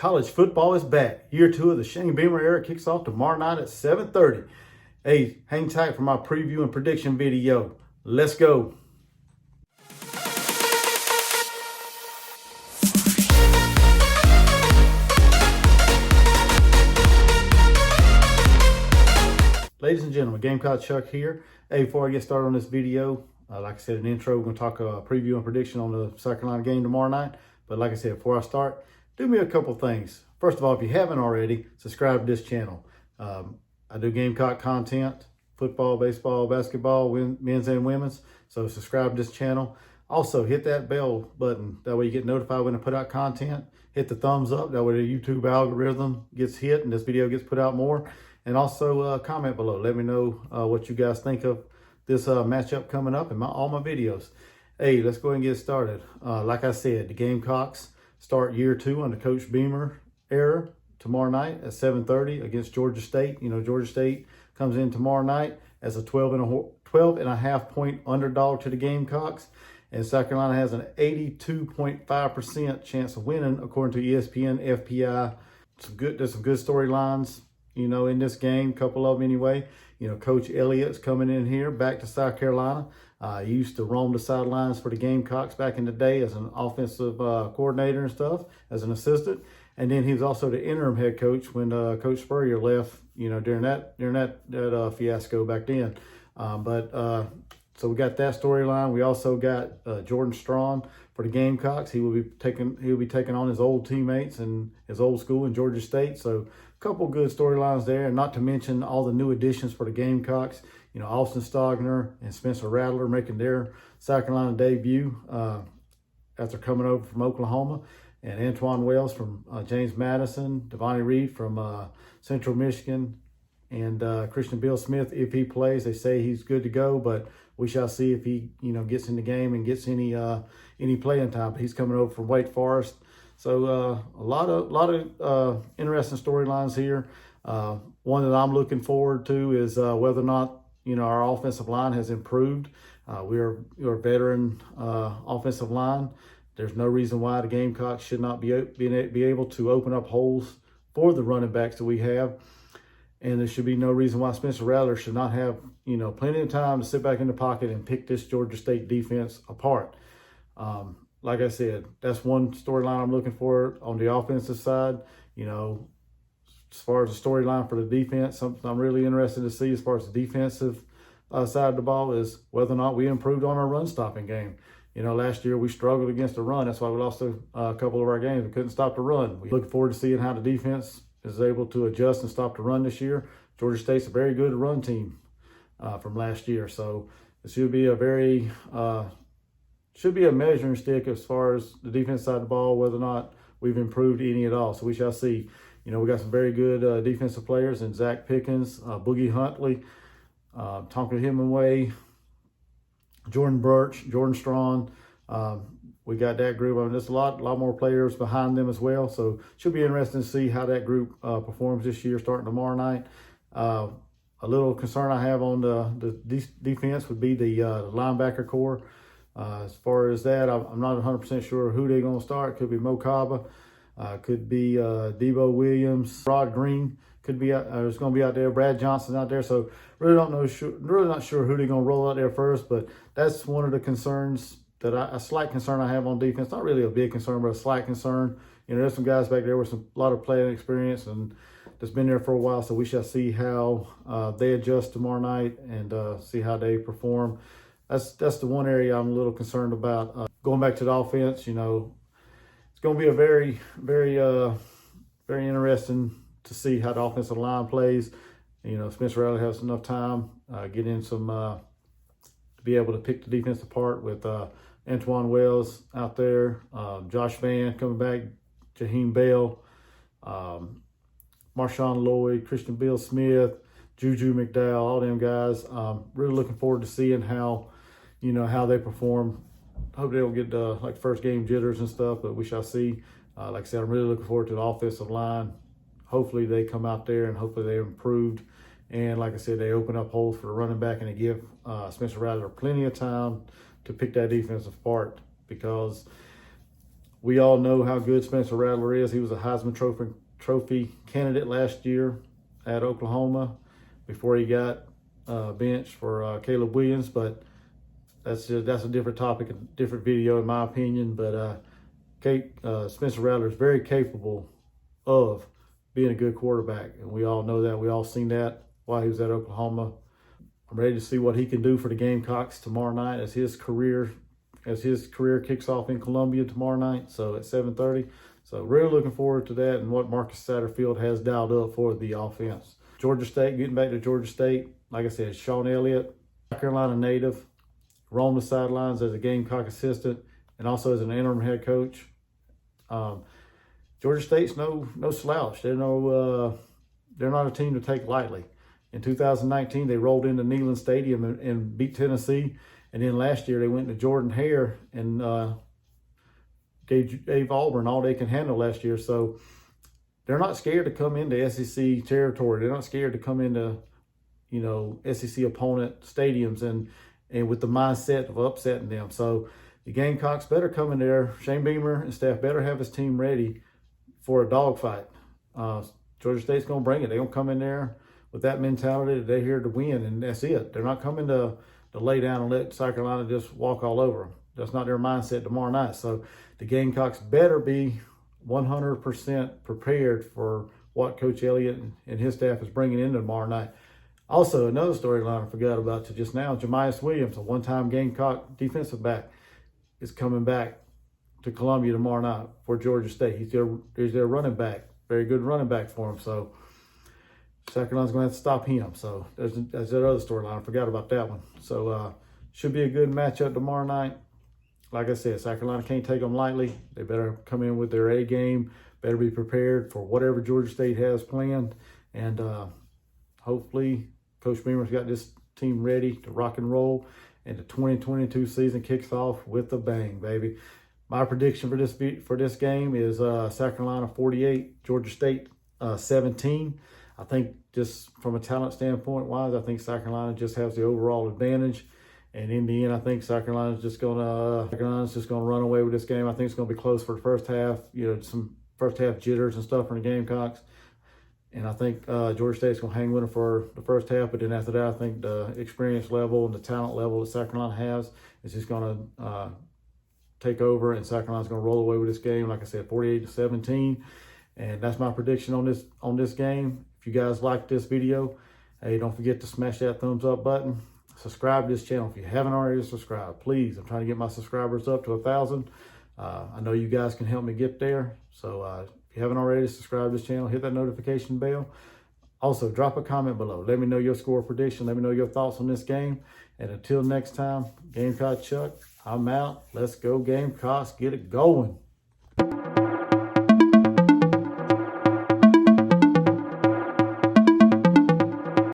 College football is back. Year 2 of the Shane Beamer era kicks off tomorrow night at 7:30. Hey, hang tight for my preview and prediction video. Let's go. Ladies and gentlemen, Gamecock Chuck here. Hey, before I get started on this video, like I said in the intro, we're going to talk preview and prediction on the South Carolina game tomorrow night. But like I said, before I start, do me a couple things. First of all, if you haven't already, subscribe to this channel. I do Gamecock content, football, baseball, basketball, men's and women's. So subscribe to this channel. Also, hit that bell button. That way you get notified when I put out content. Hit the thumbs up. That way the YouTube algorithm gets hit and this video gets put out more. And also comment below. Let me know what you guys think of this matchup coming up in all my videos. Hey, let's go ahead and get started. Like I said, the Gamecocks start year 2 under Coach Beamer era tomorrow night at 7:30 against Georgia State. You know, Georgia State comes in tomorrow night as a 12.5 point underdog to the Gamecocks. And South Carolina has an 82.5% chance of winning, according to ESPN FPI. There's some good storylines, you know, in this game, a couple of them anyway. You know, Coach Elliott's coming in here back to South Carolina. He used to roam the sidelines for the Gamecocks back in the day as an offensive coordinator and stuff, as an assistant. And then he was also the interim head coach when Coach Spurrier left, you know, during that fiasco back then. So we got that storyline. We also got Jordan Strong for the Gamecocks. He'll be taking on his old teammates and his old school in Georgia State. So a couple good storylines there, and not to mention all the new additions for the Gamecocks. You know, Austin Stogner and Spencer Rattler making their South Carolina debut after coming over from Oklahoma, and Antoine Wells from James Madison, Devontae Reed from Central Michigan, and Christian Bill Smith, if he plays. They say he's good to go, but we shall see if he, you know, gets in the game and gets any playing time. But he's coming over from Wake Forest. So a lot of interesting storylines here. One that I'm looking forward to is whether or not, you know, our offensive line has improved. We're a veteran offensive line. There's no reason why the Gamecocks should not be able to open up holes for the running backs that we have. And there should be no reason why Spencer Rattler should not have, you know, plenty of time to sit back in the pocket and pick this Georgia State defense apart. Like I said, that's one storyline I'm looking for on the offensive side. You know, as far as the storyline for the defense, something I'm really interested to see as far as the defensive side of the ball is whether or not we improved on our run stopping game. You know, last year we struggled against the run. That's why we lost a couple of our games. We couldn't stop the run. We're looking forward to seeing how the defense is able to adjust and stop the run this year. Georgia State's a very good run team from last year. So it should be a measuring stick as far as the defense side of the ball, whether or not we've improved any at all. So we shall see. You know, we got some very good defensive players in Zach Pickens, Boogie Huntley, Tonka Hemingway, Jordan Birch, Jordan Strong. We got that group. I mean, there's a lot more players behind them as well. So should be interesting to see how that group performs this year, starting tomorrow night. A little concern I have on the defense would be the linebacker core. As far as that, I'm not 100% sure who they're going to start. Could be Mo Kaba, could be Debo Williams, Rod Green could be out. It's going to be out there. Brad Johnson out there. So really not sure who they're going to roll out there first. But that's one of the concerns a slight concern I have on defense. Not really a big concern, but a slight concern. You know, there's some guys back there with a lot of playing experience and that's been there for a while. So we shall see how they adjust tomorrow night and see how they perform. That's the one area I'm a little concerned about. Going back to the offense, you know, it's going to be a very, very, very interesting to see how the offensive line plays. You know, Spencer Rattler has enough time, get in some, to be able to pick the defense apart with Antoine Wells out there, Josh Vann coming back, Jaheim Bell, Marshawn Lloyd, Christian Bill Smith, Juju McDowell, all them guys. Really looking forward to seeing how they perform. Hope they don't get like first game jitters and stuff, but we shall see. Like I said, I'm really looking forward to the offensive line. Hopefully they come out there and hopefully they're improved. And like I said, they open up holes for the running back and they give Spencer Rattler plenty of time to pick that defense apart, because We all know how good Spencer Rattler is. He was a Heisman Trophy candidate last year at Oklahoma before he got benched for Caleb Williams. But that's a different topic, a different video in my opinion. But Spencer Rattler is very capable of being a good quarterback, and we all know that. We all seen that while he was at Oklahoma. I'm ready to see what he can do for the Gamecocks tomorrow night as his career kicks off in Columbia tomorrow night. So at 7:30. So really looking forward to that and what Marcus Satterfield has dialed up for the offense. Georgia State, getting back to Georgia State, like I said, Sean Elliott, South Carolina native, roamed the sidelines as a Gamecock assistant and also as an interim head coach. Georgia State's no slouch. They're not a team to take lightly. In 2019, they rolled into Neyland Stadium and beat Tennessee. And then last year, they went to Jordan-Hare and gave Auburn all they can handle last year. So they're not scared to come into SEC territory. They're not scared to come into, SEC opponent stadiums and with the mindset of upsetting them. So the Gamecocks better come in there. Shane Beamer and staff better have his team ready for a dogfight. Georgia State's going to bring it. They're going to come in there with that mentality that they're here to win, and that's it. They're not coming to lay down and let South Carolina just walk all over them. That's not their mindset tomorrow night. So the Gamecocks better be 100% prepared for what Coach Elliott and his staff is bringing in tomorrow night. Also, another storyline I forgot about to just now, Jamias Williams, a one-time Gamecock defensive back, is coming back to Columbia tomorrow night for Georgia State. He's their running back, very good running back for him. So South Carolina's going to have to stop him. So there's that other storyline. I forgot about that one. So should be a good matchup tomorrow night. Like I said, South Carolina can't take them lightly. They better come in with their A game, better be prepared for whatever Georgia State has planned. And hopefully Coach Beamer's got this team ready to rock and roll. And the 2022 season kicks off with a bang, baby. My prediction for this game is South Carolina 48, Georgia State 17. I think just from a talent standpoint wise, I think South Carolina just has the overall advantage. And in the end, I think South Carolina's just gonna run away with this game. I think it's gonna be close for the first half. Some first half jitters and stuff from the Gamecocks. And I think Georgia State's gonna hang with them for the first half. But then after that, I think the experience level and the talent level that South Carolina has is just gonna take over, and South Carolina's gonna roll away with this game. Like I said, 48-17. And that's my prediction on this game. If you guys like this video, hey, don't forget to smash that thumbs up button. Subscribe to this channel if you haven't already subscribed. Please, I'm trying to get my subscribers up to 1,000. I know you guys can help me get there. So if you haven't already, subscribe to this channel, hit that notification bell. Also, drop a comment below. Let me know your score prediction. Let me know your thoughts on this game. And until next time, Gamecock Chuck, I'm out. Let's go Gamecocks. Get it going.